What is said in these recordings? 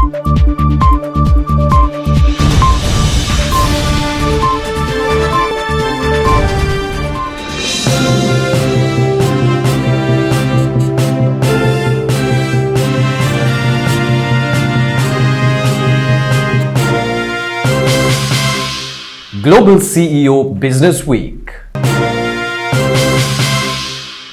Global CEO Business Week.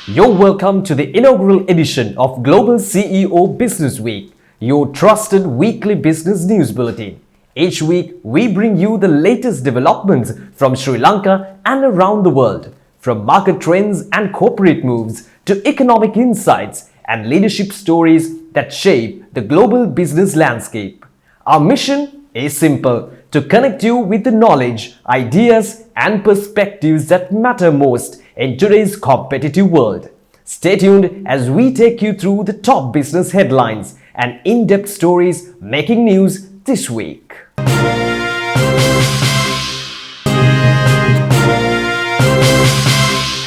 You're welcome to the inaugural edition of Global CEO Business Week, your trusted weekly business news bulletin. Each week, we bring you the latest developments from Sri Lanka and around the world, from market trends and corporate moves to economic insights and leadership stories that shape the global business landscape. Our mission is simple: to connect you with the knowledge, ideas, and perspectives that matter most in today's competitive world. Stay tuned as we take you through the top business headlines and in-depth stories making news this week.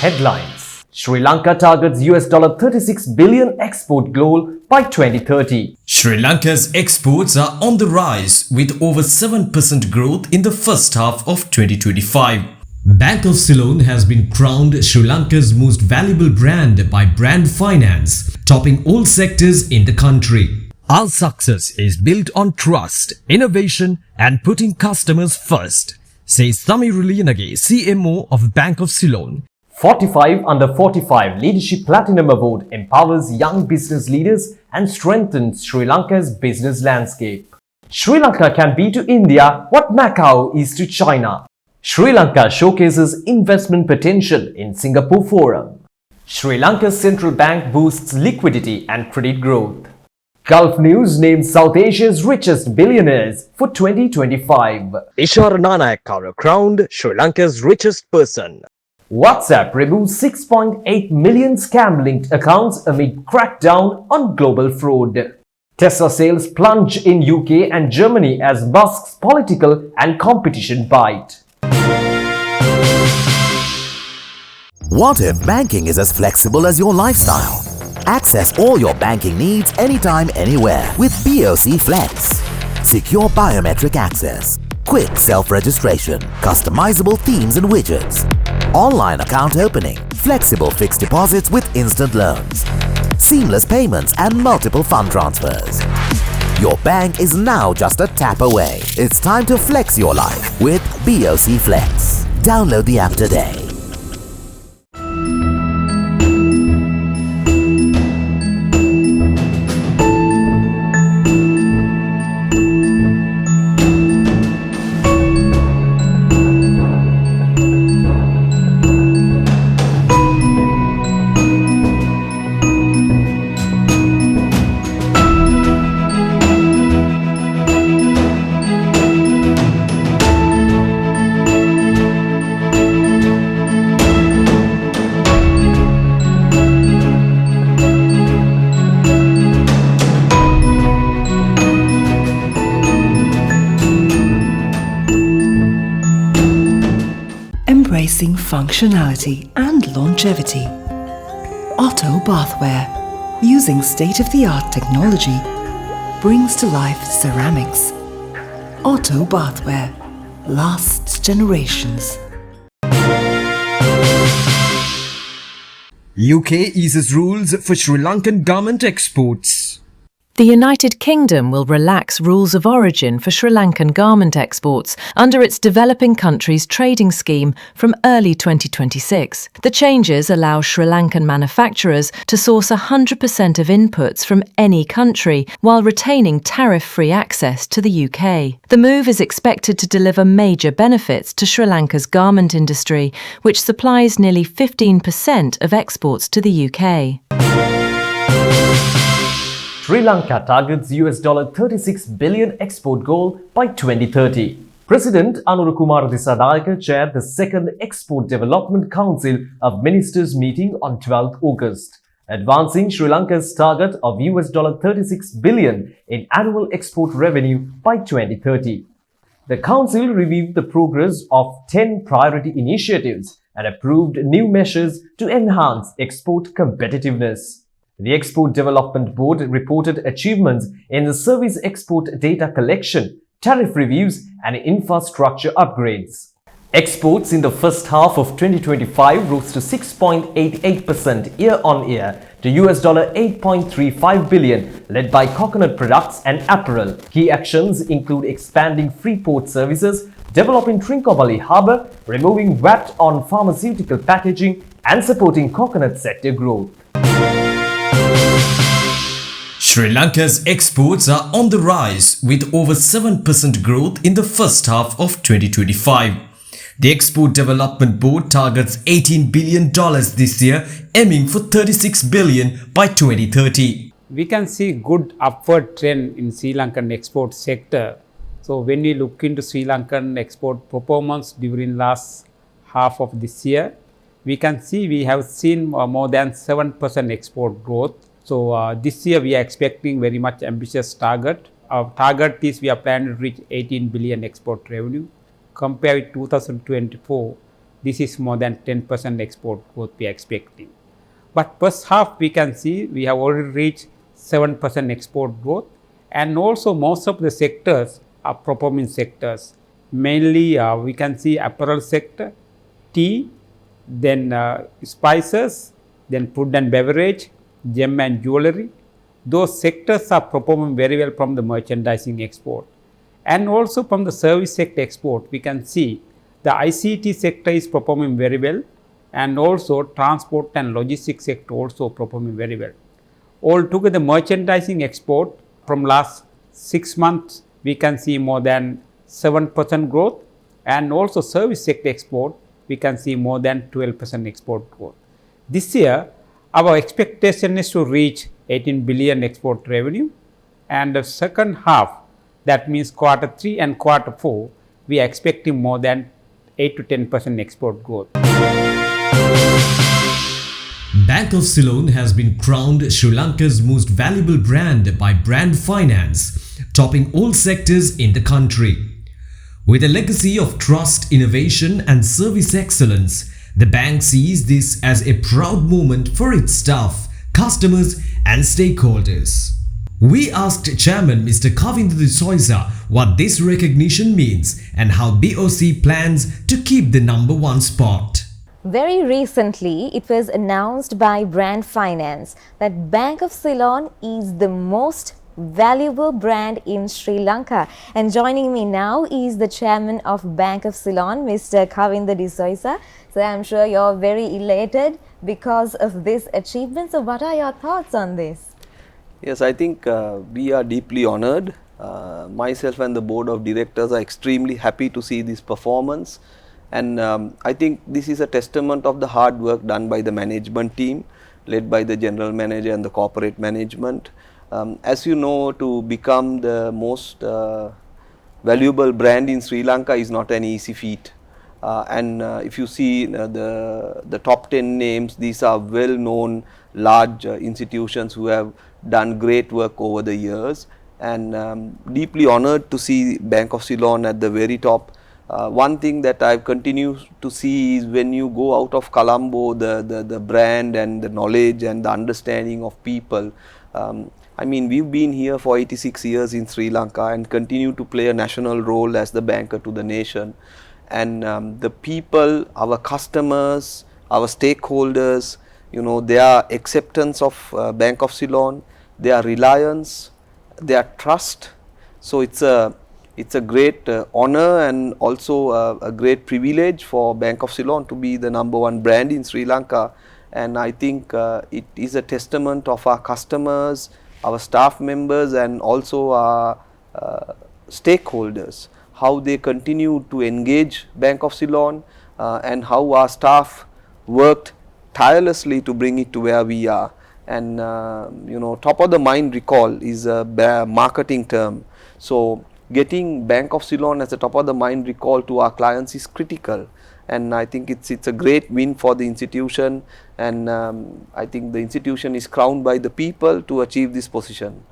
Headlines: Sri Lanka targets $36 billion export goal by 2030. Sri Lanka's exports are on the rise with over 7% growth in the first half of 2025. Bank of Ceylon has been crowned Sri Lanka's most valuable brand by Brand Finance, topping all sectors in the country. Our success is built on trust, innovation, and putting customers first, says Tamiruliyanage, CMO of Bank of Ceylon. 45 Under 45 Leadership Platinum Award empowers young business leaders and strengthens Sri Lanka's business landscape. Sri Lanka can be to India what Macau is to China. Sri Lanka showcases investment potential in Singapore Forum. Sri Lanka's central bank boosts liquidity and credit growth. Gulf News names South Asia's richest billionaires for 2025. Ishwara Nanayakara crowned Sri Lanka's richest person. WhatsApp removes 6.8 million scam-linked accounts amid crackdown on global fraud. Tesla sales plunge in UK and Germany as Musk's political and competition bite. What if banking is as flexible as your lifestyle? Access all your banking needs anytime, anywhere with BOC Flex. Secure biometric access, quick self-registration, customizable themes and widgets, online account opening, flexible fixed deposits with instant loans, seamless payments and multiple fund transfers. Your bank is now just a tap away. It's time to flex your life with BOC Flex. Download the app today. Embracing functionality and longevity. Otto Bathware, using state-of-the-art technology, brings to life ceramics. Otto Bathware lasts generations. UK eases rules for Sri Lankan garment exports. The United Kingdom will relax rules of origin for Sri Lankan garment exports under its Developing Countries Trading Scheme from early 2026. The changes allow Sri Lankan manufacturers to source 100% of inputs from any country while retaining tariff-free access to the UK. The move is expected to deliver major benefits to Sri Lanka's garment industry, which supplies nearly 15% of exports to the UK. Sri Lanka targets $36 billion export goal by 2030. President Anurukumara Dissanayake chaired the second Export Development Council of Ministers meeting on 12th August, advancing Sri Lanka's target of $36 billion in annual export revenue by 2030. The Council reviewed the progress of 10 priority initiatives and approved new measures to enhance export competitiveness. The Export Development Board reported achievements in the service export data collection, tariff reviews, and infrastructure upgrades. Exports in the first half of 2025 rose to 6.88% year-on-year to $8.35 billion, led by coconut products and apparel. Key actions include expanding free port services, developing Trincomalee Harbour, removing VAT on pharmaceutical packaging, and supporting coconut sector growth. Sri Lanka's exports are on the rise with over 7% growth in the first half of 2025. The Export Development Board targets $18 billion this year, aiming for $36 billion by 2030. We can see good upward trend in Sri Lankan export sector. So when we look into Sri Lankan export performance during last half of this year, we can see we have seen more than 7% export growth. So this year we are expecting very much ambitious target. Our target is we are planning to reach 18 billion export revenue. Compared with 2024, this is more than 10% export growth we are expecting. But first half we can see we have already reached 7% export growth, and also most of the sectors are performing sectors. Mainly we can see apparel sector, tea, then spices, then food and beverage, gem and jewelry. Those sectors are performing very well from the merchandising export. And also from the service sector export, we can see the ICT sector is performing very well, and also transport and logistics sector also performing very well. Altogether, merchandising export from last 6 months, we can see more than 7% growth, and also service sector export, we can see more than 12% export growth. This year, our expectation is to reach 18 billion export revenue, and the second half, that means quarter 3 and quarter 4, we are expecting more than 8 to 10% export growth. Bank of Ceylon has been crowned Sri Lanka's most valuable brand by Brand Finance, topping all sectors in the country. With a legacy of trust, innovation, and service excellence, the bank sees this as a proud moment for its staff, customers, and stakeholders. We asked Chairman Mr. Kavinda Soisa what this recognition means and how BOC plans to keep the #1 spot. Very recently, it was announced by Brand Finance that Bank of Ceylon is the most valuable brand in Sri Lanka. And joining me now is the Chairman of Bank of Ceylon, Mr. Kavinda Soisa. So I'm sure you're very elated because of this achievement. So what are your thoughts on this? Yes, I think we are deeply honored. Myself and the board of directors are extremely happy to see this performance, and I think this is a testament of the hard work done by the management team led by the general manager and the corporate management. As you know, to become the most valuable brand in Sri Lanka is not an easy feat. And if you see the top 10 names, these are well known large institutions who have done great work over the years, and deeply honored to see Bank of Ceylon at the very top. One thing that I continue to see is when you go out of Colombo, the brand and the knowledge and the understanding of people. I mean, we've been here for 86 years in Sri Lanka and continue to play a national role as the banker to the nation. And the people, our customers, our stakeholders, you know, their acceptance of Bank of Ceylon, their reliance, their trust. So it's a great honor and also a great privilege for Bank of Ceylon to be the #1 brand in Sri Lanka. And I think it is a testament of our customers, our staff members, and also our stakeholders, how they continue to engage Bank of Ceylon and how our staff worked tirelessly to bring it to where we are. And you know, top of the mind recall is a marketing term. So getting Bank of Ceylon as a top of the mind recall to our clients is critical. And I think it's a great win for the institution, and I think the institution is crowned by the people to achieve this position.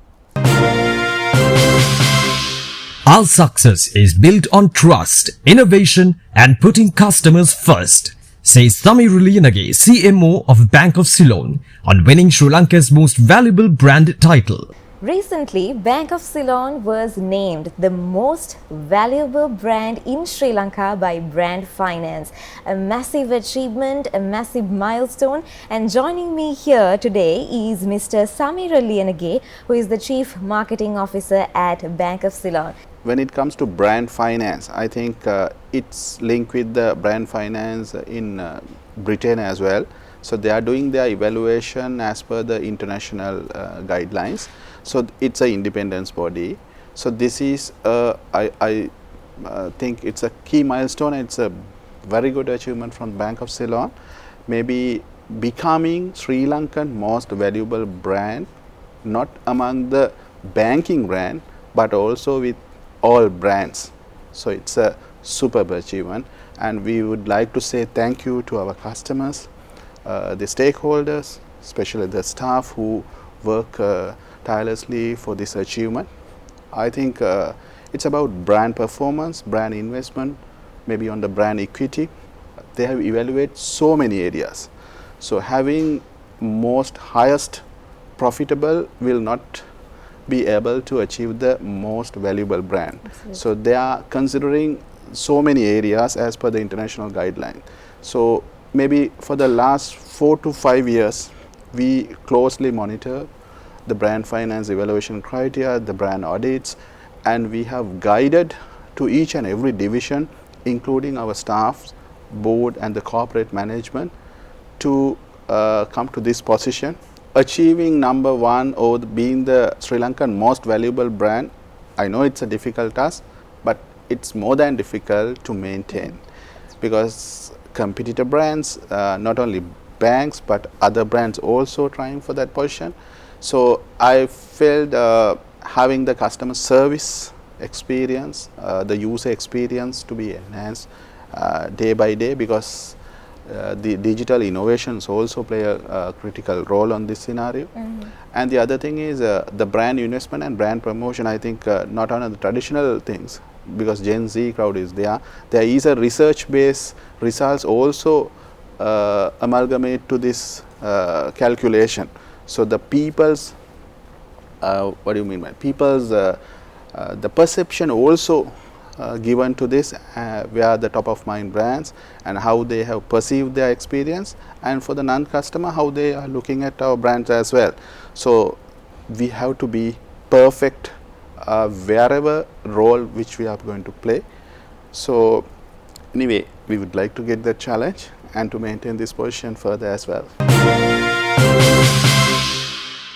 Our success is built on trust, innovation, and putting customers first. says Samiruliyanage, CMO of Bank of Ceylon, on winning Sri Lanka's most valuable brand title. Recently, Bank of Ceylon was named the most valuable brand in Sri Lanka by Brand Finance. A massive achievement, a massive milestone. And joining me here today is Mr. Samiruliyanage, who is the Chief Marketing Officer at Bank of Ceylon. When it comes to brand finance, I think it's linked with the brand finance in Britain as well. So they are doing their evaluation as per the international guidelines. So it's an independence body. So this is, I think it's a key milestone. It's a very good achievement from Bank of Ceylon. Maybe becoming Sri Lankan most valuable brand, not among the banking brand, but also with all brands. So it's a superb achievement, and we would like to say thank you to our customers, the stakeholders, especially the staff who work tirelessly for this achievement. I think it's about brand performance, brand investment, maybe on the brand equity. They have evaluated so many areas. So having most highest profitable will not be able to achieve the most valuable brand. Absolutely. So they are considering so many areas as per the international guideline. So maybe for the last 4 to 5 years, we closely monitor the brand finance evaluation criteria, the brand audits, and we have guided to each and every division, including our staff, board and the corporate management, to come to this position. Achieving number one or being the Sri Lankan most valuable brand, I know it's a difficult task, but it's more than difficult to maintain, because competitor brands, not only banks but other brands also trying for that position. So I felt having the customer service experience, the user experience to be enhanced day by day, because the digital innovations also play a critical role on this scenario. And the other thing is the brand investment and brand promotion. I think not on the traditional things, because Gen Z crowd is there. There is a research-based results also amalgamate to this calculation. So the people's, what do you mean by people's, the perception also given to this, where the top of mind brands and how they have perceived their experience, and for the non-customer how they are looking at our brands as well. So we have to be perfect wherever role which we are going to play. So anyway, we would like to get that challenge and to maintain this position further as well.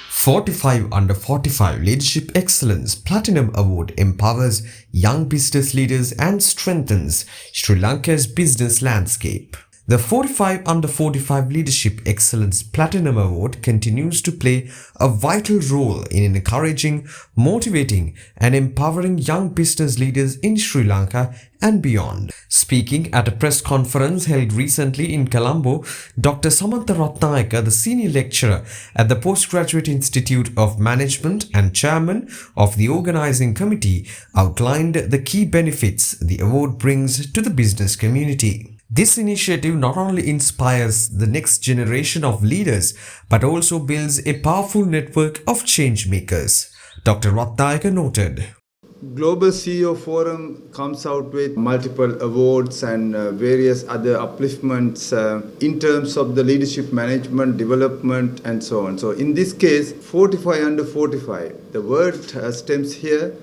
45 Under 45 Leadership Excellence Platinum Award empowers young business leaders and strengthens Sri Lanka's business landscape. The 45 Under 45 Leadership Excellence Platinum Award continues to play a vital role in encouraging, motivating and empowering young business leaders in Sri Lanka and beyond. Speaking at a press conference held recently in Colombo, Dr. Samantha Ratnayaka, the senior lecturer at the Postgraduate Institute of Management and chairman of the organizing committee, outlined the key benefits the award brings to the business community. This initiative not only inspires the next generation of leaders, but also builds a powerful network of change makers. Dr. Ratnayaka noted. Global CEO Forum comes out with multiple awards and various other upliftments in terms of the leadership management, development and so on. So in this case, 45 under 45, the word stems here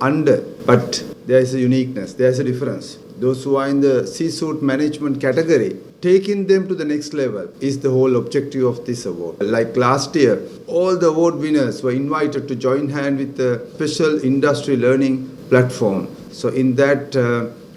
under, but there is a uniqueness, there is a difference. Those who are in the C-suite management category, taking them to the next level is the whole objective of this award. Like last year, all the award winners were invited to join hand with the special industry learning platform. So in that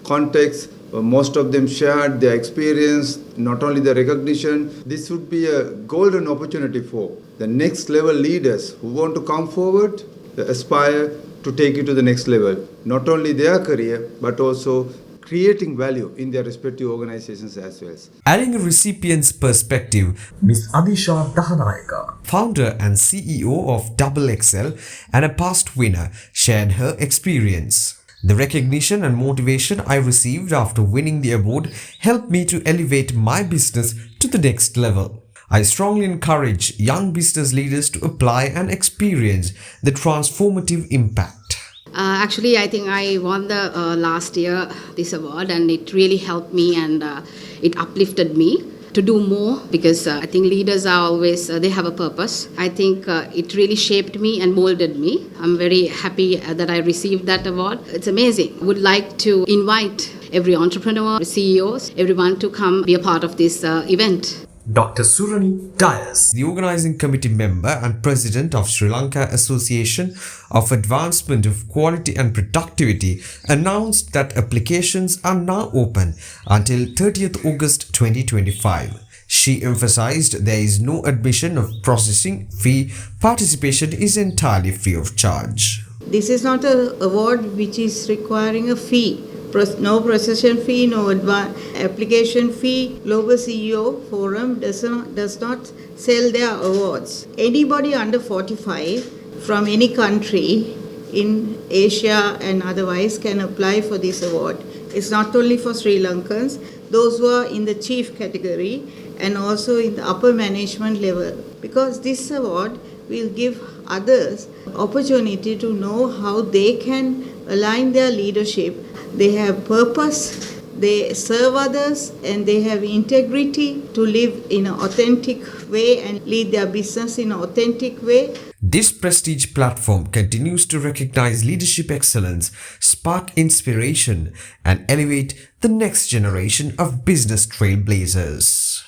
context, most of them shared their experience, not only the recognition. This would be a golden opportunity for the next level leaders who want to come forward, aspire to take it to the next level. Not only their career, but also creating value in their respective organizations as well. Adding a recipient's perspective, Ms. Adisha Dahanayaka, founder and CEO of Double XL and a past winner, shared her experience. The recognition and motivation I received after winning the award helped me to elevate my business to the next level. I strongly encourage young business leaders to apply and experience the transformative impact. Actually, I think I won the last year this award, and it really helped me, and it uplifted me to do more, because I think leaders are always, they have a purpose. I think it really shaped me and molded me. I'm very happy that I received that award. It's amazing. Would like to invite every entrepreneur, CEOs, everyone to come be a part of this event. Dr. Surani Dias, the organizing committee member and president of Sri Lanka Association of Advancement of Quality and Productivity, announced that applications are now open until 30th August 2025. She emphasized there is no admission of processing fee. Participation is entirely free of charge. This is not an award which is requiring a fee. No procession fee, no application fee. Global CEO Forum does not sell their awards. Anybody under 45 from any country in Asia and otherwise can apply for this award. It's not only for Sri Lankans, those who are in the chief category and also in the upper management level, because this award will give others opportunity to know how they can align their leadership. They have purpose, they serve others, and they have integrity to live in an authentic way and lead their business in an authentic way. This prestige platform continues to recognize leadership excellence, spark inspiration, and elevate the next generation of business trailblazers.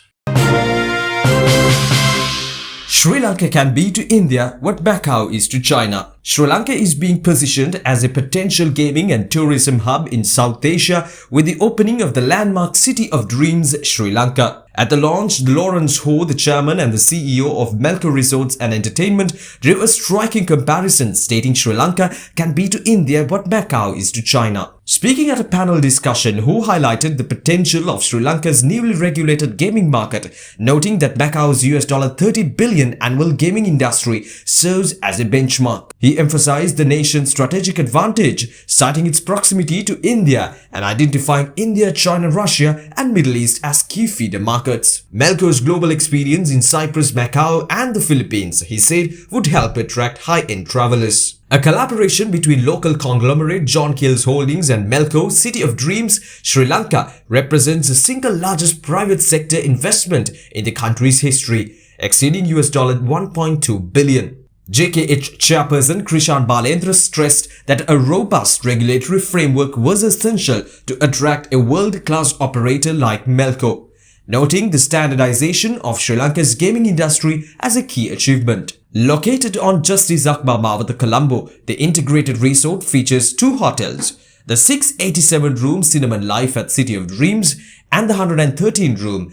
Sri Lanka can be to India what Macau is to China. Sri Lanka is being positioned as a potential gaming and tourism hub in South Asia with the opening of the landmark City of Dreams, Sri Lanka. At the launch, Lawrence Ho, the chairman and the CEO of Melco Resorts and Entertainment, drew a striking comparison, stating Sri Lanka can be to India what Macau is to China. Speaking at a panel discussion, Ho highlighted the potential of Sri Lanka's newly regulated gaming market, noting that Macau's $30 billion annual gaming industry serves as a benchmark. He emphasized the nation's strategic advantage, citing its proximity to India and identifying India, China, Russia and Middle East as key feeder markets. Melco's global experience in Cyprus, Macau and the Philippines, he said, would help attract high-end travelers. A collaboration between local conglomerate John Keells Holdings and Melco City of Dreams, Sri Lanka, represents the single largest private sector investment in the country's history, exceeding $1.2 billion. JKH chairperson Krishan Balendra stressed that a robust regulatory framework was essential to attract a world-class operator like Melco, noting the standardization of Sri Lanka's gaming industry as a key achievement. Located on Justice Akbar Mawatha, Colombo, the integrated resort features 2 hotels, the 687-room Cinnamon Life at City of Dreams and the 113-room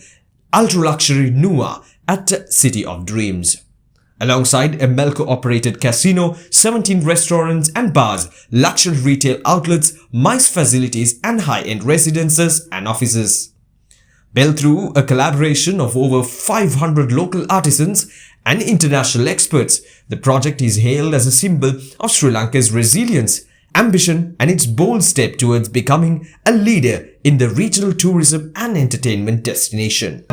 ultra-luxury Nua at City of Dreams. Alongside a Melco-operated casino, 17 restaurants and bars, luxury retail outlets, MICE facilities and high-end residences and offices. Built through a collaboration of over 500 local artisans and international experts, the project is hailed as a symbol of Sri Lanka's resilience, ambition and its bold step towards becoming a leader in the regional tourism and entertainment destination.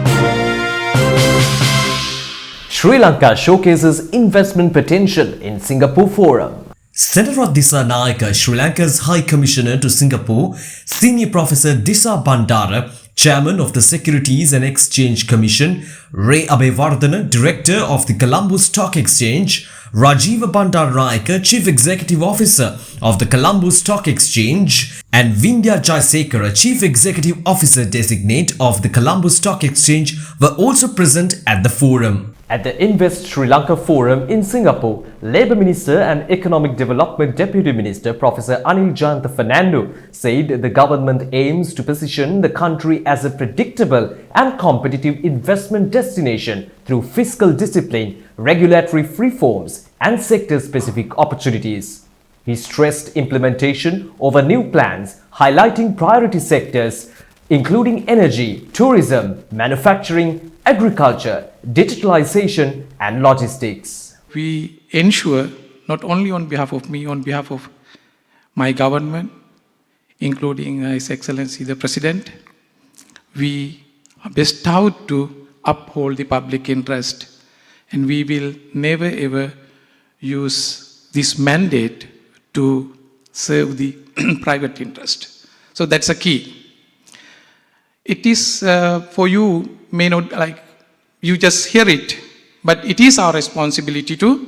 Sri Lanka showcases investment potential in Singapore Forum. Senator Dissanayake, Sri Lanka's High Commissioner to Singapore, Senior Professor Disa Bandara, Chairman of the Securities and Exchange Commission, Ray Abeyewardena, Director of the Colombo Stock Exchange, Rajiva Bandaranaike, Chief Executive Officer of the Colombo Stock Exchange, and Vindhya Jayasekara, Chief Executive Officer Designate of the Colombo Stock Exchange, were also present at the forum. At the Invest Sri Lanka Forum in Singapore, Labour Minister and Economic Development Deputy Minister Professor Anil Jayanta Fernando said the government aims to position the country as a predictable and competitive investment destination through fiscal discipline, regulatory reforms and sector-specific opportunities. He stressed implementation of new plans, highlighting priority sectors including energy, tourism, manufacturing, agriculture, digitalization and logistics. We ensure, not only on behalf of me, on behalf of my government, including His Excellency the President, we are bestowed to uphold the public interest, and we will never ever use this mandate to serve the private interest. So that's a key. It is for you, may not like, you just hear it, but it is our responsibility to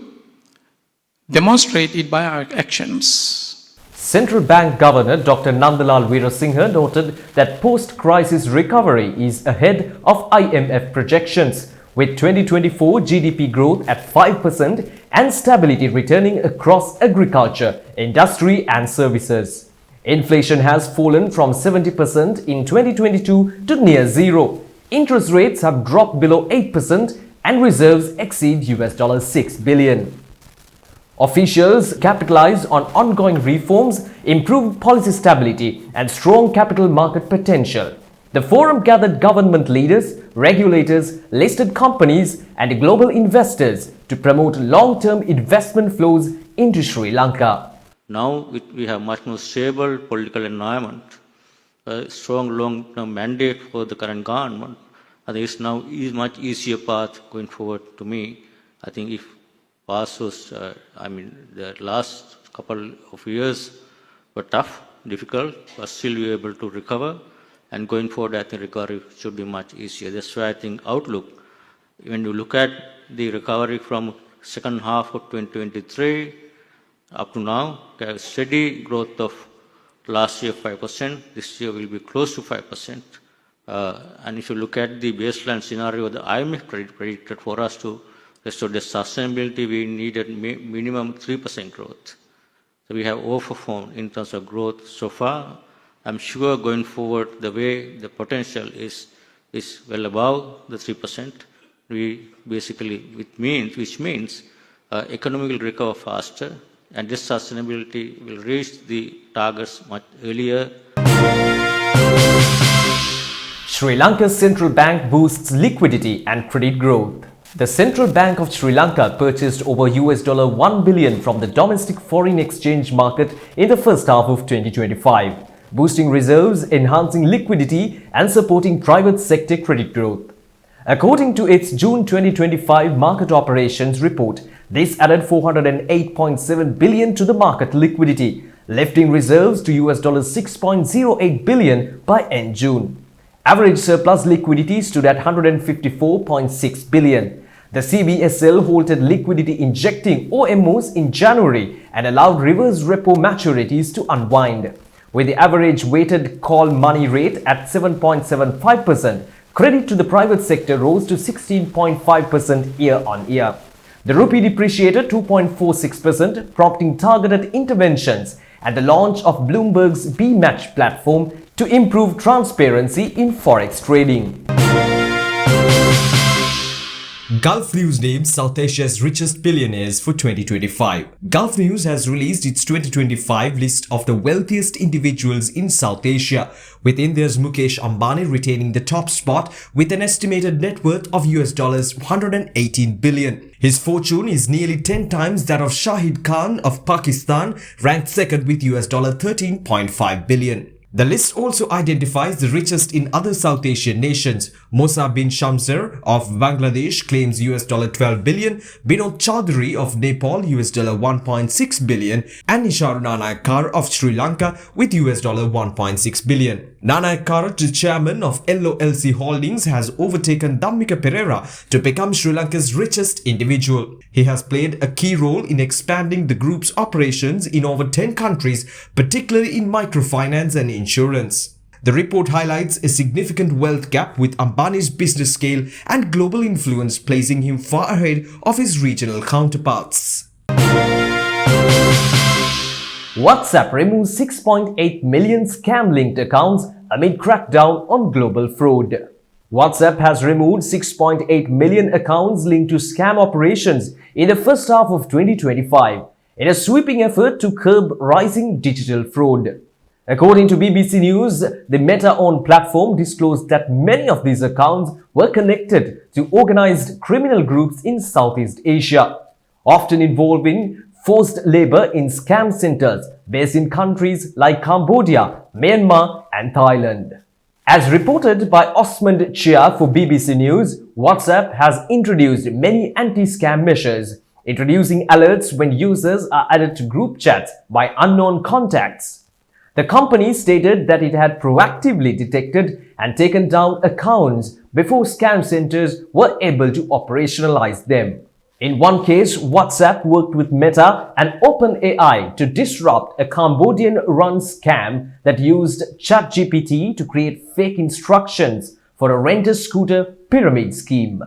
demonstrate it by our actions. Central Bank Governor Dr. Nandalal Veerasinghe noted that post-crisis recovery is ahead of IMF projections, with 2024 GDP growth at 5% and stability returning across agriculture, industry and services. Inflation has fallen from 70% in 2022 to near zero. Interest rates have dropped below 8% and reserves exceed $6 billion. Officials capitalized on ongoing reforms, improved policy stability and strong capital market potential. The forum gathered government leaders, regulators, listed companies and global investors to promote long-term investment flows into Sri Lanka. Now we have much more stable political environment, a strong long-term mandate for the current government. I think it's now much easier path going forward to me. I think if past was, the last couple of years were tough, difficult, but still we were able to recover. And going forward, I think recovery should be much easier. That's why I think outlook, when you look at the recovery from second half of 2023 up to now, steady growth of last year 5%, this year will be close to 5%. And if you look at the baseline scenario, the IMF predicted for us to restore the sustainability, we needed minimum 3% growth. So we have overperformed in terms of growth so far. I'm sure going forward, the way the potential is well above the 3%. We basically, which means economy will recover faster, and this sustainability will reach the targets much earlier. Sri Lanka's central bank boosts liquidity and credit growth. The Central Bank of Sri Lanka purchased over $1 billion from the domestic foreign exchange market in the first half of 2025, boosting reserves, enhancing liquidity and supporting private sector credit growth. According to its June 2025 market operations report, this added $408.7 billion to the market liquidity, lifting reserves to $6.08 billion by end June. Average surplus liquidity stood at $154.6 billion. The CBSL halted liquidity injecting OMOs in January and allowed reverse repo maturities to unwind. With the average weighted call money rate at 7.75%, credit to the private sector rose to 16.5% year-on-year. The rupee depreciated 2.46%, prompting targeted interventions and the launch of Bloomberg's B-Match platform to improve transparency in forex trading. Gulf News names South Asia's richest billionaires for 2025. Gulf News has released its 2025 list of the wealthiest individuals in South Asia, with India's Mukesh Ambani retaining the top spot with an estimated net worth of $118 billion. His fortune is nearly 10 times that of Shahid Khan of Pakistan, ranked second with $13.5 billion. The list also identifies the richest in other South Asian nations. Mosa bin Shamser of Bangladesh claims $12 billion, Binod Chaudhary of Nepal $1.6 billion, and Nisharu Nanayakkar of Sri Lanka with $1.6 billion. Nanayakkar, the chairman of LOLC Holdings, has overtaken Dhammika Pereira to become Sri Lanka's richest individual. He has played a key role in expanding the group's operations in over 10 countries, particularly in microfinance and insurance. The report highlights a significant wealth gap, with Ambani's business scale and global influence placing him far ahead of his regional counterparts. WhatsApp removes 6.8 million scam-linked accounts amid crackdown on global fraud. WhatsApp has removed 6.8 million accounts linked to scam operations in the first half of 2025 in a sweeping effort to curb rising digital fraud. According to BBC News, the Meta-owned platform disclosed that many of these accounts were connected to organized criminal groups in Southeast Asia, often involving forced labor in scam centers based in countries like Cambodia, Myanmar and Thailand. As reported by Osmond Chia for BBC News, WhatsApp has introduced many anti-scam measures, introducing alerts when users are added to group chats by unknown contacts. The company stated that it had proactively detected and taken down accounts before scam centers were able to operationalize them. In one case, WhatsApp worked with Meta and OpenAI to disrupt a Cambodian-run scam that used ChatGPT to create fake instructions for a rent-a-scooter pyramid scheme.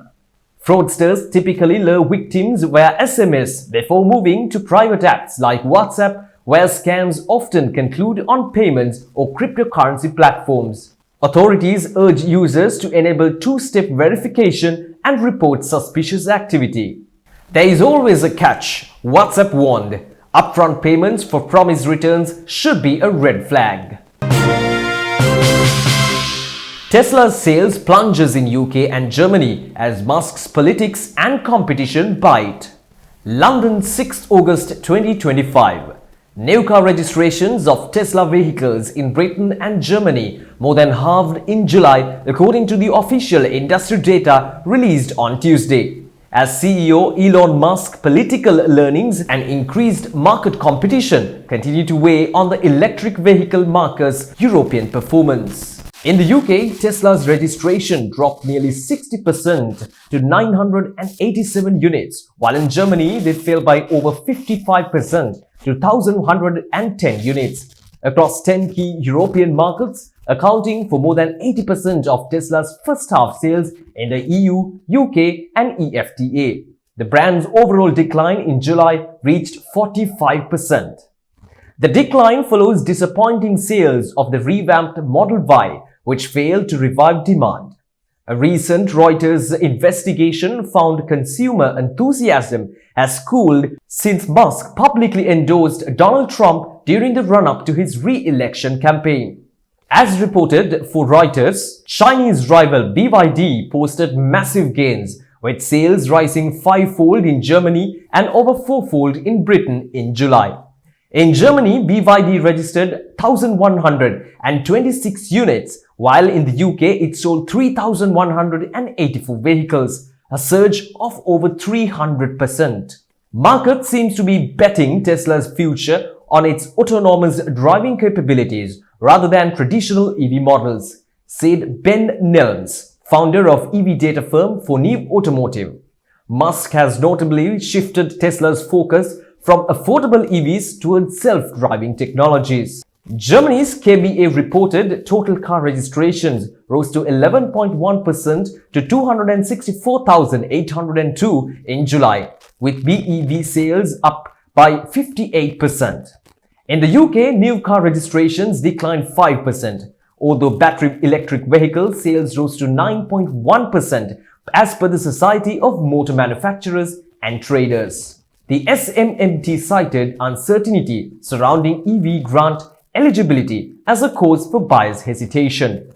Fraudsters typically lure victims via SMS before moving to private apps like WhatsApp, where scams often conclude on payments or cryptocurrency platforms. Authorities urge users to enable two-step verification and report suspicious activity. There is always a catch, WhatsApp warned. Upfront payments for promised returns should be a red flag. Tesla's sales plunges in UK and Germany as Musk's politics and competition bite. London, 6 August 2025. New car registrations of Tesla vehicles in Britain and Germany more than halved in July, according to the official industry data released on Tuesday. As CEO Elon Musk's political learnings and increased market competition continue to weigh on the electric vehicle market's European performance. In the UK, Tesla's registration dropped nearly 60% to 987 units, while in Germany they fell by over 55% to 1,110 units. Across 10 key European markets, accounting for more than 80% of Tesla's first-half sales in the EU, UK and EFTA. The brand's overall decline in July reached 45%. The decline follows disappointing sales of the revamped Model Y, which failed to revive demand. A recent Reuters investigation found consumer enthusiasm has cooled since Musk publicly endorsed Donald Trump during the run-up to his re-election campaign. As reported for Reuters, Chinese rival BYD posted massive gains, with sales rising five-fold in Germany and over four-fold in Britain in July. In Germany, BYD registered 1,126 units, while in the UK it sold 3,184 vehicles, a surge of over 300%. Market seems to be betting Tesla's future on its autonomous driving capabilities rather than traditional EV models, said Ben Nelms, founder of EV data firm for New Automotive. Musk has notably shifted Tesla's focus from affordable EVs towards self-driving technologies. Germany's KBA reported total car registrations rose to 11.1% to 264,802 in July, with BEV sales up by 58%. In the UK, new car registrations declined 5%, although battery electric vehicle sales rose to 9.1% as per the Society of Motor Manufacturers and Traders. The SMMT cited uncertainty surrounding EV grant eligibility as a cause for buyers' hesitation.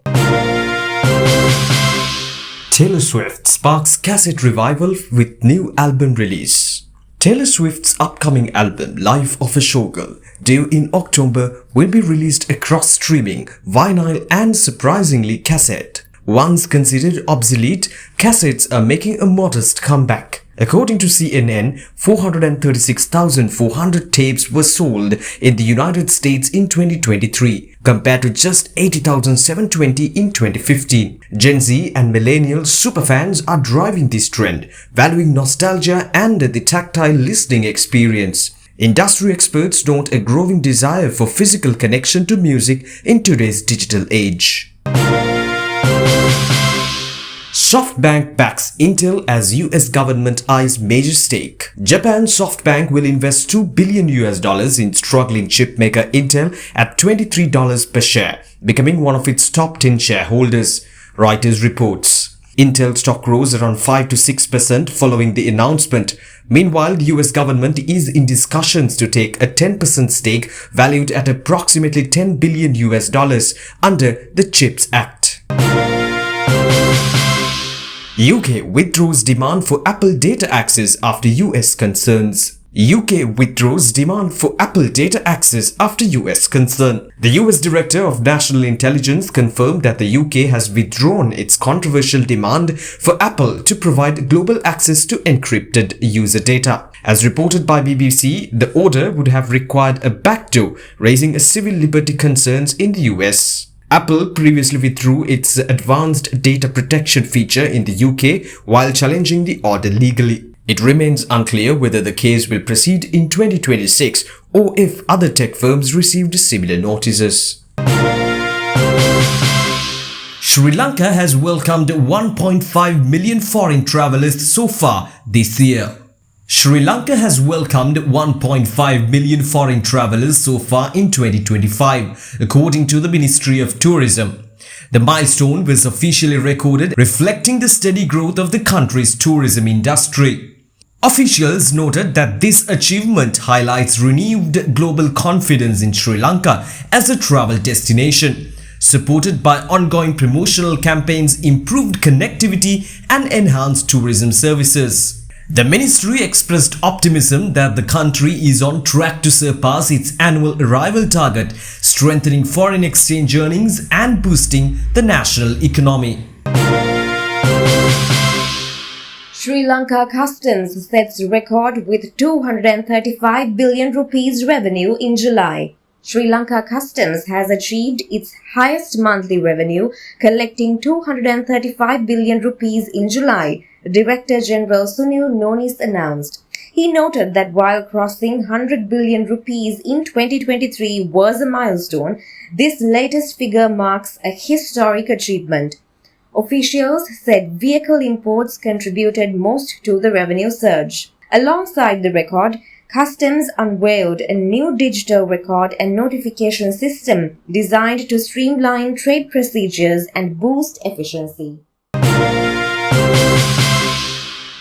Taylor Swift sparks cassette revival with new album release. Taylor Swift's upcoming album, Life of a Showgirl, due in October, will be released across streaming, vinyl and surprisingly cassette. Once considered obsolete, cassettes are making a modest comeback. According to CNN, 436,400 tapes were sold in the United States in 2023, compared to just 80,720 in 2015. Gen Z and millennial superfans are driving this trend, valuing nostalgia and the tactile listening experience. Industry experts note a growing desire for physical connection to music in today's digital age. SoftBank backs Intel as US government eyes major stake. Japan's SoftBank will invest $2 billion in struggling chipmaker Intel at $23 per share, becoming one of its top 10 shareholders, Reuters reports. Intel stock rose around 5 to 6% following the announcement. Meanwhile, the US government is in discussions to take a 10% stake valued at approximately $10 billion under the CHIPS Act. UK withdraws demand for Apple data access after US concerns. UK withdraws demand for Apple data access after US concern. The US Director of National Intelligence confirmed that the UK has withdrawn its controversial demand for Apple to provide global access to encrypted user data. As reported by BBC, the order would have required a backdoor, raising civil liberty concerns in the US. Apple previously withdrew its advanced data protection feature in the UK while challenging the order legally. It remains unclear whether the case will proceed in 2026 or if other tech firms received similar notices. Sri Lanka has welcomed 1.5 million foreign travelers so far this year. Sri Lanka has welcomed 1.5 million foreign travelers so far in 2025, according to the Ministry of Tourism. The milestone was officially recorded, reflecting the steady growth of the country's tourism industry. Officials noted that this achievement highlights renewed global confidence in Sri Lanka as a travel destination, supported by ongoing promotional campaigns, improved connectivity, and enhanced tourism services. The ministry expressed optimism that the country is on track to surpass its annual arrival target, strengthening foreign exchange earnings and boosting the national economy. Sri Lanka Customs sets record with 235 billion rupees revenue in July. Sri Lanka Customs has achieved its highest monthly revenue, collecting 235 billion rupees in July, Director General Sunil Nonis announced. He noted that while crossing 100 billion rupees in 2023 was a milestone, this latest figure marks a historic achievement. Officials said vehicle imports contributed most to the revenue surge. Alongside the record, Customs unveiled a new digital record and notification system designed to streamline trade procedures and boost efficiency.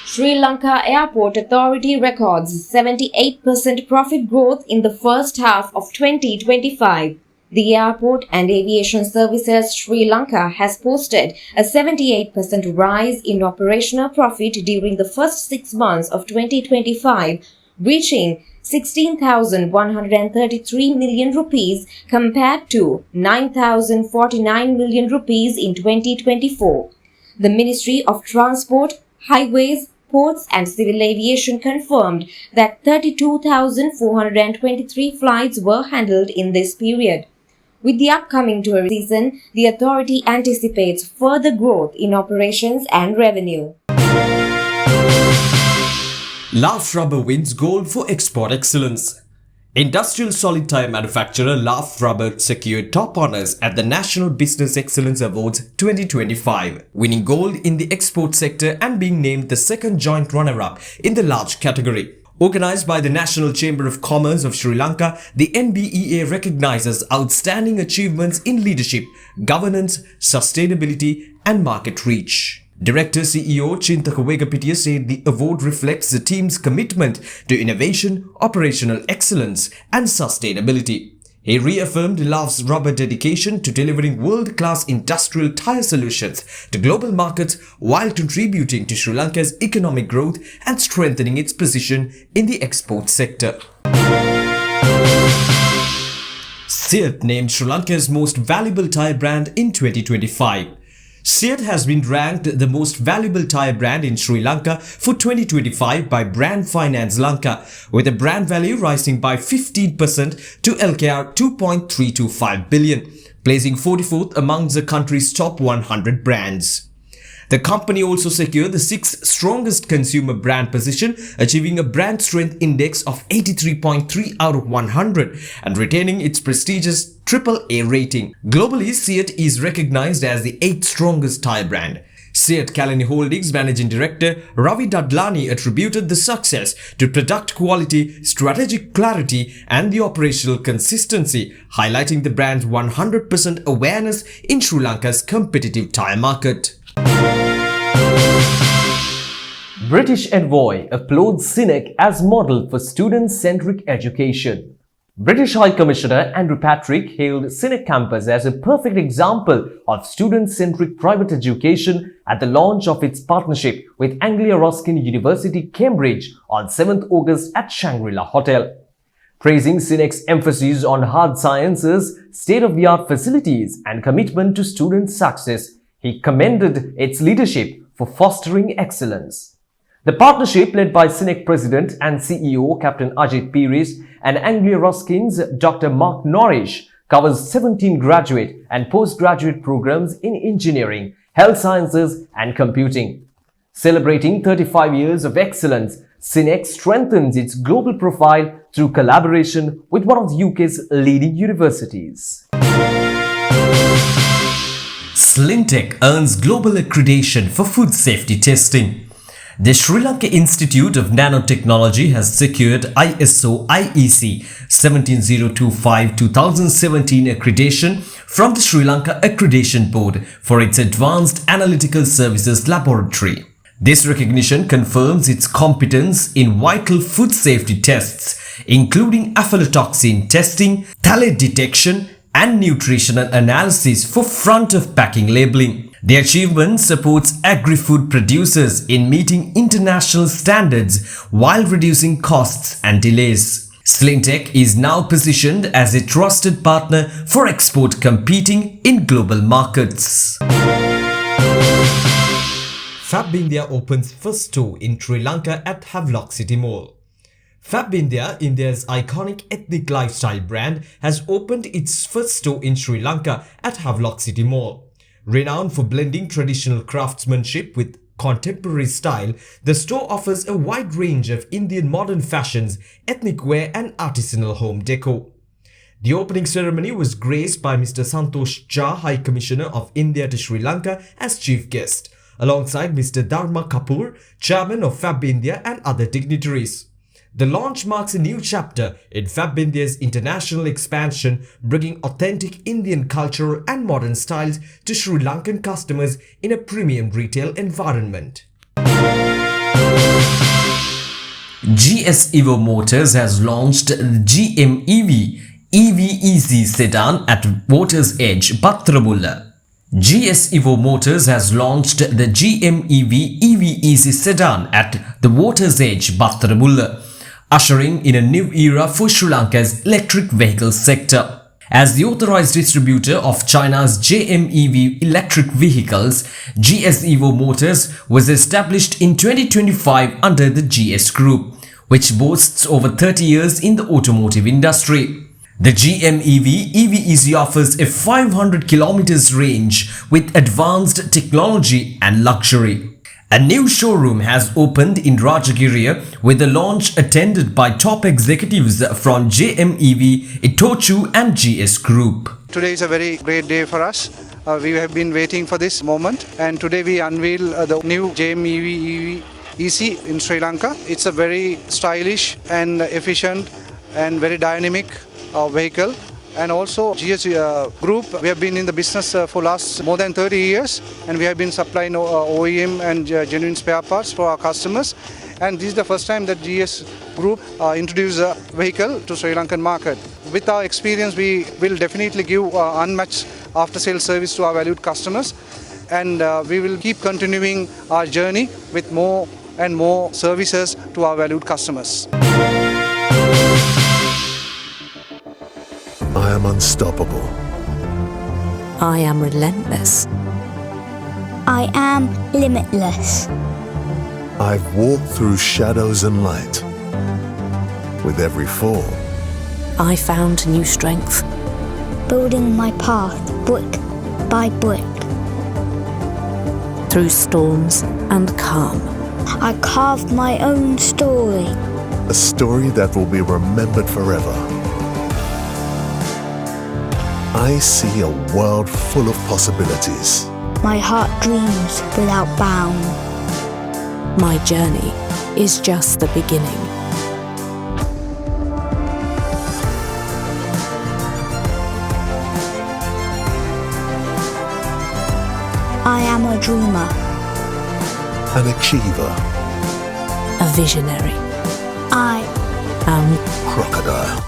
Sri Lanka Airport Authority records 78% profit growth in the first half of 2025. The Airport and Aviation Services Sri Lanka has posted a 78% rise in operational profit during the first 6 months of 2025, reaching 16,133 million rupees compared to 9,049 million rupees in 2024. The Ministry of Transport, Highways, Ports and Civil Aviation confirmed that 32,423 flights were handled in this period. With the upcoming tourist season, the authority anticipates further growth in operations and revenue. Laugh Rubber wins gold for export excellence. Industrial solid tire manufacturer Laugh Rubber secured top honors at the National Business Excellence Awards 2025, winning gold in the export sector and being named the second joint runner-up in the large category. Organized by the National Chamber of Commerce of Sri Lanka, the NBEA recognizes outstanding achievements in leadership, governance, sustainability, and market reach. Director CEO Chintaka Vegapitiya said the award reflects the team's commitment to innovation, operational excellence, and sustainability. He reaffirmed Laugh's Rubber dedication to delivering world-class industrial tire solutions to global markets while contributing to Sri Lanka's economic growth and strengthening its position in the export sector. Seat named Sri Lanka's most valuable tire brand in 2025. Seat has been ranked the most valuable tire brand in Sri Lanka for 2025 by Brand Finance Lanka, with a brand value rising by 15% to LKR 2.325 billion, placing 44th amongst the country's top 100 brands. The company also secured the 6th strongest consumer brand position, achieving a brand strength index of 83.3 out of 100 and retaining its prestigious AAA rating. Globally, Seat is recognized as the 8th strongest tire brand. Seat Kalani Holdings Managing Director Ravi Dadlani attributed the success to product quality, strategic clarity, and the operational consistency, highlighting the brand's 100% awareness in Sri Lanka's competitive tire market. British envoy applauds Cynic as model for student-centric education. British High Commissioner Andrew Patrick hailed Cynic campus as a perfect example of student-centric private education at the launch of its partnership with Anglia Ruskin University, Cambridge on 7th August at Shangri-La Hotel. Praising Cinec's emphasis on hard sciences, state-of-the-art facilities and commitment to student success, he commended its leadership for fostering excellence. The partnership, led by Cinec President and CEO Captain Ajit Pires and Anglia Ruskin's Dr. Mark Norrish, covers 17 graduate and postgraduate programs in engineering, health sciences and computing. Celebrating 35 years of excellence, Cinec strengthens its global profile through collaboration with one of the UK's leading universities. Slintech earns global accreditation for food safety testing. The Sri Lanka Institute of Nanotechnology has secured ISO IEC 17025-2017 accreditation from the Sri Lanka Accreditation Board for its Advanced Analytical Services Laboratory. This recognition confirms its competence in vital food safety tests, including aflatoxin testing, phthalate detection, and nutritional analysis for front-of-packing labeling. The achievement supports agri-food producers in meeting international standards while reducing costs and delays. Slintech is now positioned as a trusted partner for export competing in global markets. Fab India opens first store in Sri Lanka at Havelock City Mall. Fab India, India's iconic ethnic lifestyle brand, has opened its first store in Sri Lanka at Havelock City Mall. Renowned for blending traditional craftsmanship with contemporary style, the store offers a wide range of Indian modern fashions, ethnic wear and artisanal home decor. The opening ceremony was graced by Mr. Santosh Jha, High Commissioner of India to Sri Lanka, as chief guest, alongside Mr. Dharma Kapoor, Chairman of Fab India and other dignitaries. The launch marks a new chapter in Fab India's international expansion, bringing authentic Indian culture and modern styles to Sri Lankan customers in a premium retail environment. GS Evo Motors has launched the GM EV EV sedan at Water's Edge, Bathramulla. GS Evo Motors has launched the GM EV EV sedan at the Water's Edge, Bathramulla, ushering in a new era for Sri Lanka's electric vehicle sector. As the authorized distributor of China's JMEV electric vehicles, GS Evo Motors was established in 2025 under the GS Group, which boasts over 30 years in the automotive industry. The GMEV EV offers a 500 kilometers range with advanced technology and luxury. A new showroom has opened in Rajagiriya with the launch attended by top executives from JMEV, Itochu and GS Group. Today is a very great day for us. We have been waiting for this moment, and today we unveil the new JMEV EC in Sri Lanka. It's a very stylish and efficient and very dynamic vehicle. And also GS Group, we have been in the business for last more than 30 years, and we have been supplying OEM and genuine spare parts for our customers. And this is the first time that GS Group introduced a vehicle to Sri Lankan market. With our experience, we will definitely give unmatched after-sales service to our valued customers, and we will keep continuing our journey with more and more services to our valued customers. I am unstoppable. I am relentless. I am limitless. I've walked through shadows and light. With every fall, I found new strength. Building my path brick by brick. Through storms and calm, I carved my own story. a story that will be remembered forever. I see a world full of possibilities. My heart dreams without bound. My journey is just the beginning. I am a dreamer. An achiever. A visionary. I am Crocodile.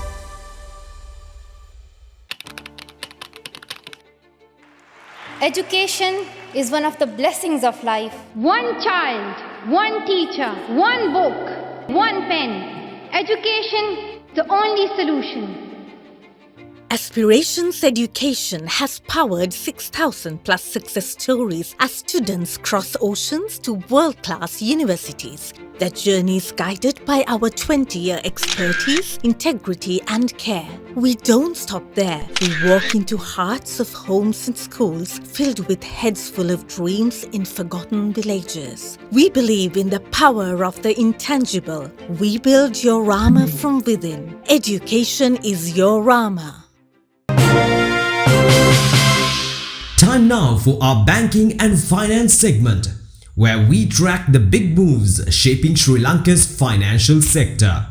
Education is one of the blessings of life. One child, one teacher, one book, one pen. Education, the only solution. Aspirations Education has powered 6,000 plus success stories as students cross oceans to world-class universities. Their journey is guided by our 20-year expertise, integrity and care. We don't stop there. We walk into hearts of homes and schools filled with heads full of dreams in forgotten villages. We believe in the power of the intangible. We build your Rama from within. Education is your Rama. Time now for our banking and finance segment, where we track the big moves shaping Sri Lanka's financial sector.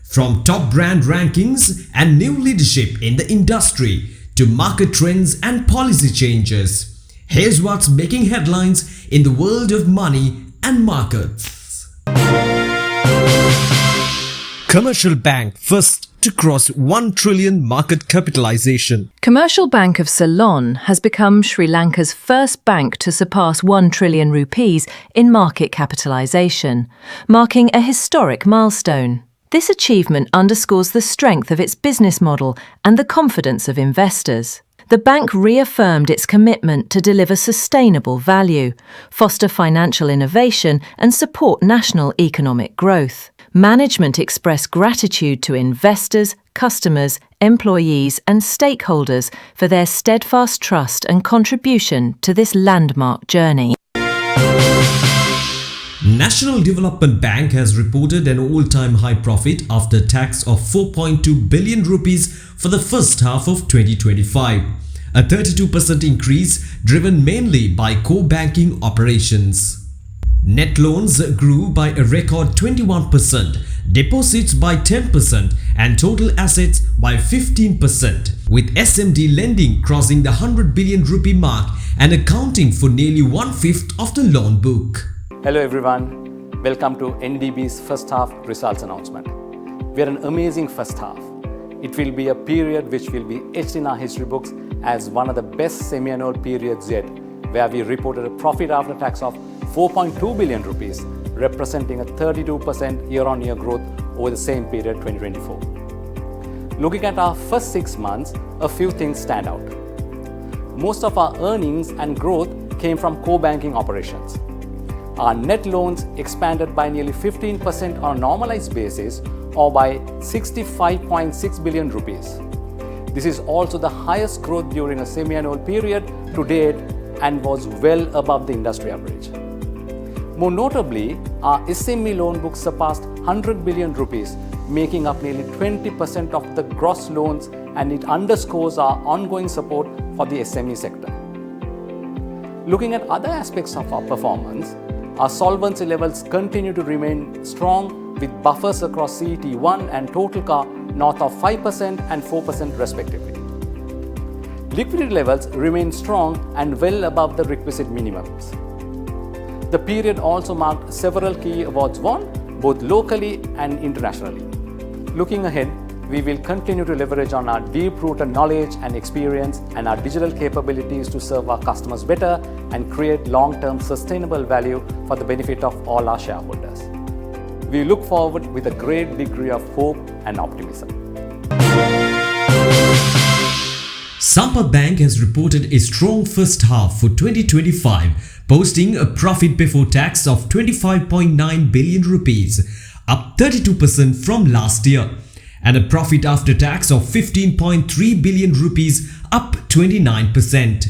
From top brand rankings and new leadership in the industry to market trends and policy changes, here's what's making headlines in the world of money and markets. Commercial Bank first to cross 1 trillion market capitalization. Commercial Bank of Ceylon has become Sri Lanka's first bank to surpass 1 trillion rupees in market capitalization, marking a historic milestone. This achievement underscores the strength of its business model and the confidence of investors. The bank reaffirmed its commitment to deliver sustainable value, foster financial innovation and support national economic growth. Management expressed gratitude to investors, customers, employees and stakeholders for their steadfast trust and contribution to this landmark journey. National Development Bank has reported an all-time high profit after tax of 4.2 billion rupees for the first half of 2025, a 32% increase driven mainly by core banking operations. Net loans grew by a record 21%, deposits by 10% and total assets by 15%, with SMD lending crossing the 100 billion rupee mark and accounting for nearly 1/5 of the loan book. Hello everyone, welcome to NDB's first half results announcement. We had an amazing first half. It will be a period which will be etched in our history books as one of the best semi-annual periods yet, where we reported a profit after tax of 4.2 billion rupees, representing a 32% year-on-year growth over the same period 2024. Looking at our first 6 months, a few things stand out. Most of our earnings and growth came from core banking operations. Our net loans expanded by nearly 15% on a normalized basis, or by 65.6 billion rupees. This is also the highest growth during a semi-annual period to date and was well above the industry average. More notably, our SME loan book surpassed 100 billion rupees, making up nearly 20% of the gross loans, and it underscores our ongoing support for the SME sector. Looking at other aspects of our performance, our solvency levels continue to remain strong, with buffers across CET1 and total CAR north of 5% and 4% respectively. Liquidity levels remain strong and well above the requisite minimums. The period also marked several key awards won, both locally and internationally. Looking ahead, we will continue to leverage on our deep-rooted knowledge and experience and our digital capabilities to serve our customers better and create long-term sustainable value for the benefit of all our shareholders. We look forward with a great degree of hope and optimism. Sampat Bank has reported a strong first half for 2025, posting a profit before tax of 25.9 billion rupees, up 32% from last year, and a profit after tax of 15.3 billion rupees, up 29%.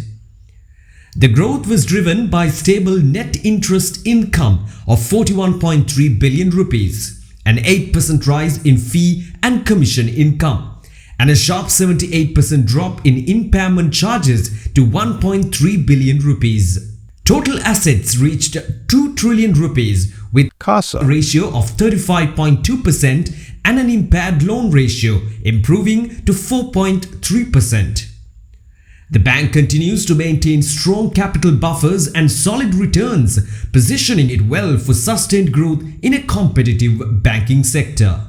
The growth was driven by stable net interest income of 41.3 billion rupees, an 8% rise in fee and commission income, and a sharp 78% drop in impairment charges to 1.3 billion rupees. Total assets reached 2 trillion rupees with CASA ratio of 35.2% and an impaired loan ratio improving to 4.3%. The bank continues to maintain strong capital buffers and solid returns, positioning it well for sustained growth in a competitive banking sector.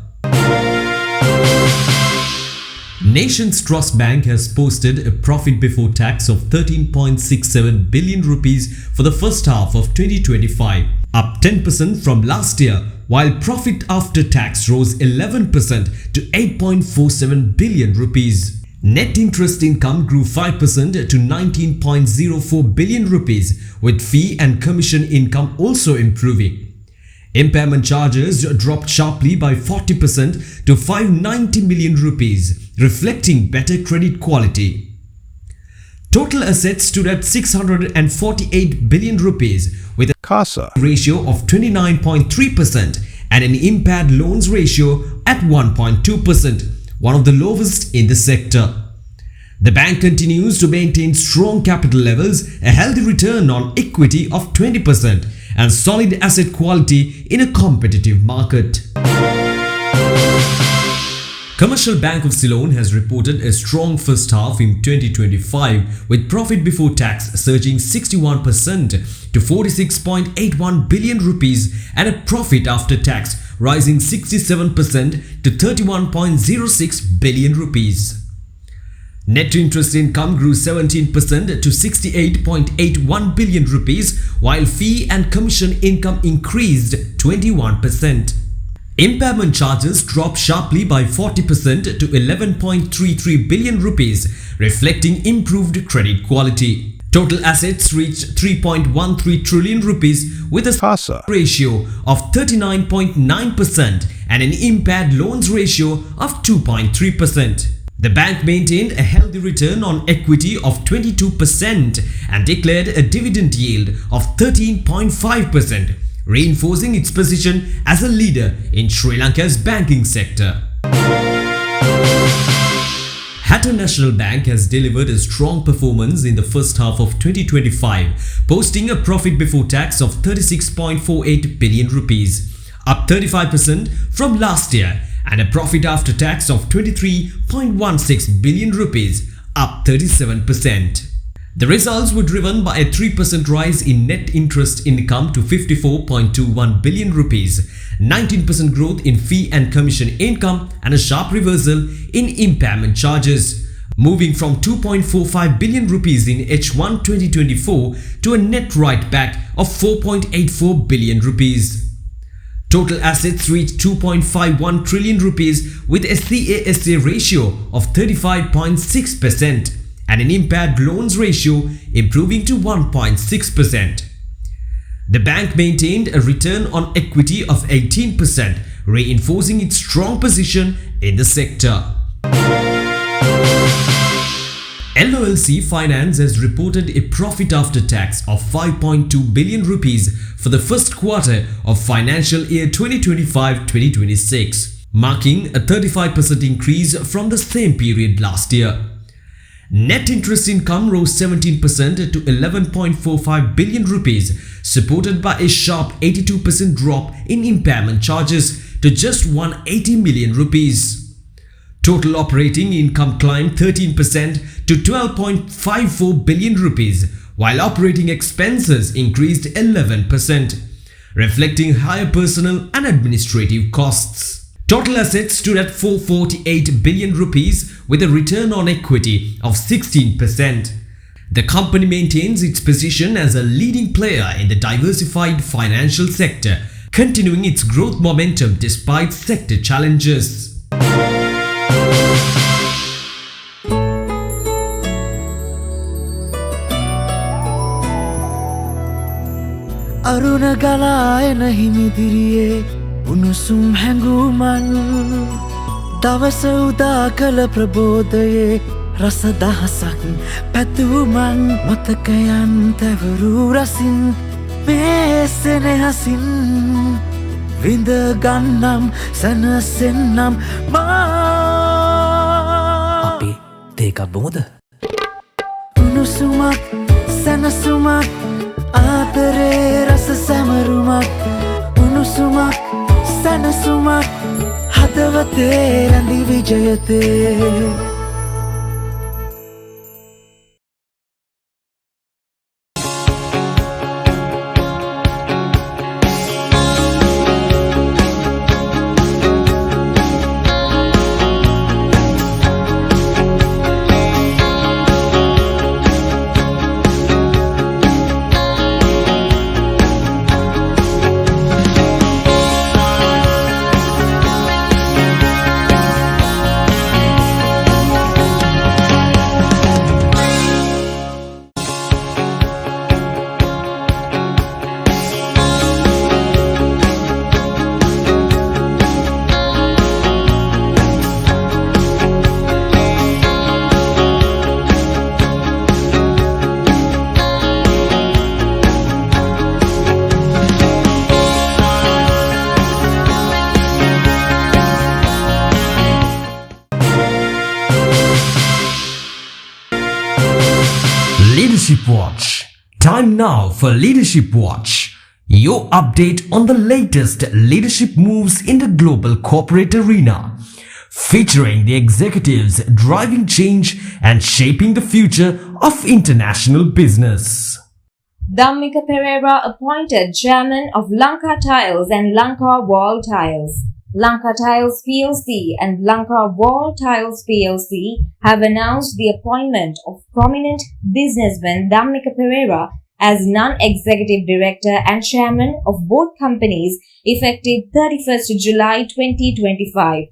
Nation's Trust Bank has posted a profit before tax of 13.67 billion rupees for the first half of 2025, up 10% from last year, while profit after tax rose 11% to 8.47 billion rupees. Net interest income grew 5% to 19.04 billion rupees, with fee and commission income also improving. Impairment charges dropped sharply by 40% to 590 million rupees, reflecting better credit quality. Total assets stood at 648 billion rupees with a CASA ratio of 29.3% and an impaired loans ratio at 1.2%, one of the lowest in the sector. The bank continues to maintain strong capital levels, a healthy return on equity of 20% and solid asset quality in a competitive market. Commercial Bank of Ceylon has reported a strong first half in 2025 with profit before tax surging 61% to 46.81 billion rupees and a profit after tax rising 67% to 31.06 billion rupees. Net interest income grew 17% to 68.81 billion rupees, while fee and commission income increased 21%. Impairment charges dropped sharply by 40% to 11.33 billion rupees, reflecting improved credit quality. Total assets reached 3.13 trillion rupees with a CASA ratio of 39.9% and an impaired loans ratio of 2.3%. The bank maintained a healthy return on equity of 22% and declared a dividend yield of 13.5%, reinforcing its position as a leader in Sri Lanka's banking sector. Hatton National Bank has delivered a strong performance in the first half of 2025, posting a profit before tax of 36.48 billion rupees, up 35% from last year, and a profit after tax of 23.16 billion rupees, up 37%. The results were driven by a 3% rise in net interest income to 54.21 billion rupees, 19% growth in fee and commission income, and a sharp reversal in impairment charges, moving from 2.45 billion rupees in H1 2024 to a net write-back of 4.84 billion rupees. Total assets reached 2.51 trillion rupees with a CASA ratio of 35.6% and an impaired loans ratio improving to 1.6%. The bank maintained a return on equity of 18%, reinforcing its strong position in the sector. LOLC Finance has reported a profit after tax of 5.2 billion rupees for the first quarter of financial year 2025-2026, marking a 35% increase from the same period last year. Net interest income rose 17% to 11.45 billion rupees, supported by a sharp 82% drop in impairment charges to just 180 million rupees. Total operating income climbed 13% to 12.54 billion rupees, while operating expenses increased 11%, reflecting higher personnel and administrative costs. Total assets stood at 448 billion rupees with a return on equity of 16%. The company maintains its position as a leading player in the diversified financial sector, continuing its growth momentum despite sector challenges. අරුණ ගලායන හිමිදිරියේ උණුසුම් හැඟුමන් දවස උදා කළ ප්‍රබෝධයේ රස දහසක් පැතුමන් මතකයන් තැවරූ රසින් මේ සෙනෙහසින් විඳ ගන්නම් සැනසෙන්නම් මා අපි තේකක් බොමුද උණුසුමක් සැනසුමක් ආදරේ රස සැමරුමක් උණුසුමක් සැනසුමක් හදවතේ රැඳි විජයතේ Leadership Watch. Time now for Leadership Watch, your update on the latest leadership moves in the global corporate arena, featuring the executives driving change and shaping the future of international business. Dhammika Pereira appointed chairman of Lanka Tiles and Lanka Wall Tiles. Lanka Tiles PLC and Lanka Wall Tiles PLC have announced the appointment of prominent businessman Dhammika Pereira as non-executive director and chairman of both companies effective 31st July 2025.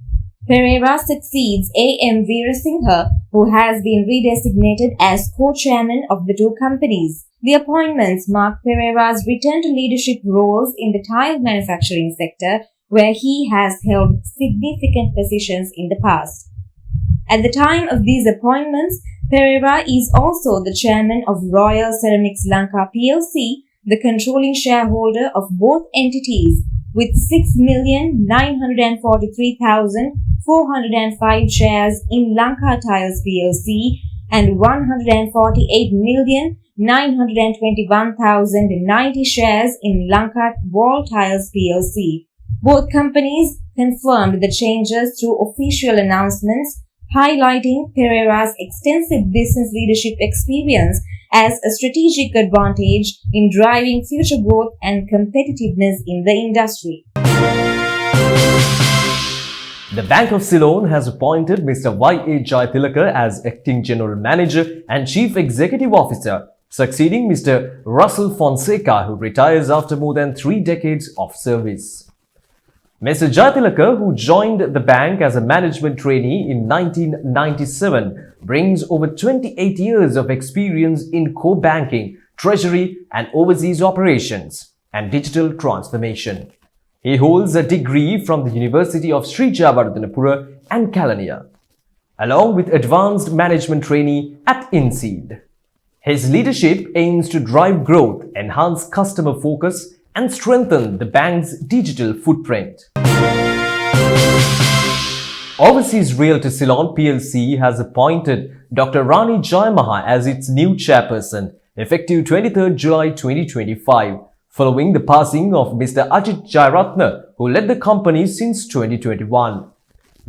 Pereira succeeds A.M. Veerasinghe, who has been redesignated as co-chairman of the two companies. The appointments mark Pereira's return to leadership roles in the tile manufacturing sector, where he has held significant positions in the past. At the time of these appointments, Pereira is also the chairman of Royal Ceramics Lanka PLC, the controlling shareholder of both entities, with 6,943,405 shares in Lanka Tiles PLC and 148,921,090 shares in Lanka Wall Tiles PLC. Both companies confirmed the changes through official announcements, highlighting Pereira's extensive business leadership experience as a strategic advantage in driving future growth and competitiveness in the industry. The Bank of Ceylon has appointed Mr. Y.A. Jayatilaka as Acting General Manager and Chief Executive Officer, succeeding Mr. Russell Fonseca, who retires after more than 3 decades of service. Mr. Jayatilaka, who joined the bank as a management trainee in 1997, brings over 28 years of experience in core banking, treasury and overseas operations, and digital transformation. He holds a degree from the University of Sri Jayawardhanapura and Kelaniya, along with advanced management trainee at INSEAD. His leadership aims to drive growth, enhance customer focus, and strengthen the bank's digital footprint. Overseas Realty Ceylon PLC has appointed Dr. Rani Jayamaha as its new chairperson, effective 23rd July 2025, following the passing of Mr. Ajit Jayaratne, who led the company since 2021.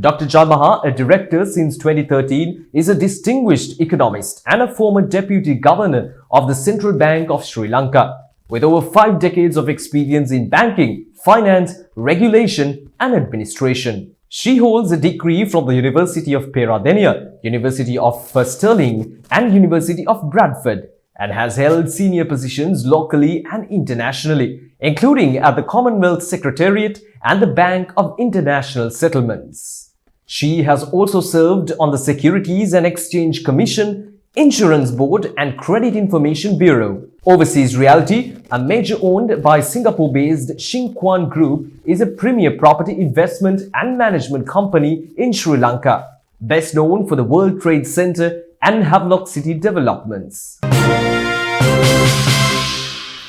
Dr. Jayamaha, a director since 2013, is a distinguished economist and a former deputy governor of the Central Bank of Sri Lanka, with over 5 decades of experience in banking, finance, regulation, and administration. She holds a degree from the University of Peradeniya, University of Stirling, and University of Bradford, and has held senior positions locally and internationally, including at the Commonwealth Secretariat and the Bank of International Settlements. She has also served on the Securities and Exchange Commission, Insurance Board and Credit Information Bureau. Overseas Realty, a major owned by Singapore-based Shin Kwan Group, is a premier property investment and management company in Sri Lanka, best known for the World Trade Center and Havelock City developments.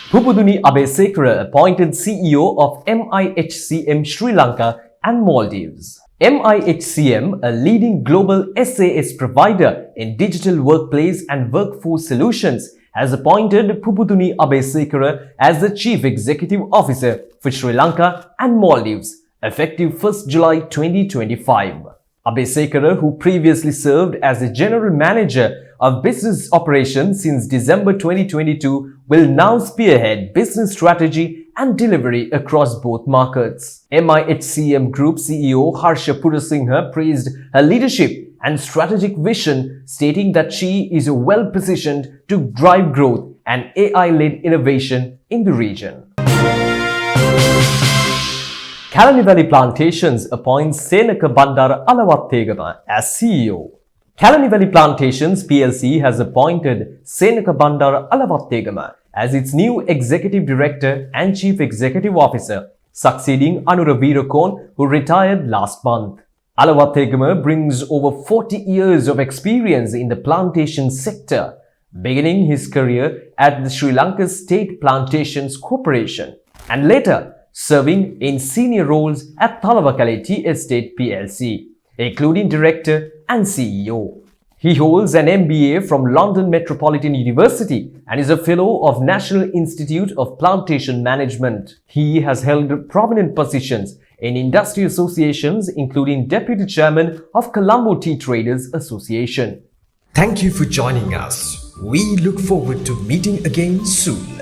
Pupuduni Abesekara appointed CEO of MIHCM Sri Lanka and Maldives. MIHCM, a leading global SAS provider in digital workplace and workforce solutions, has appointed Pupuduni Abesekara as the Chief Executive Officer for Sri Lanka and Maldives, effective 1st July 2025. Abesekara, who previously served as the General Manager of Business Operations since December 2022, will now spearhead business strategy and delivery across both markets. MIHCM Group CEO Harsha Purasinghe praised her leadership and strategic vision, stating that she is well positioned to drive growth and AI-led innovation in the region. Kalani Valley Plantations appoints Senaka Bandara Alawathegama as CEO. Kalani Valley Plantations PLC has appointed Senaka Bandara Alawathegama as its new Executive Director and Chief Executive Officer, succeeding Anura Veerakon, who retired last month. Alawathegama brings over 40 years of experience in the plantation sector, beginning his career at the Sri Lanka State Plantations Corporation and later serving in senior roles at Talawakale Tea Estate PLC, including Director and CEO. He holds an MBA from London Metropolitan University and is a fellow of National Institute of Plantation Management. He has held prominent positions in industry associations, including Deputy Chairman of Colombo Tea Traders Association. Thank you for joining us. We look forward to meeting again soon.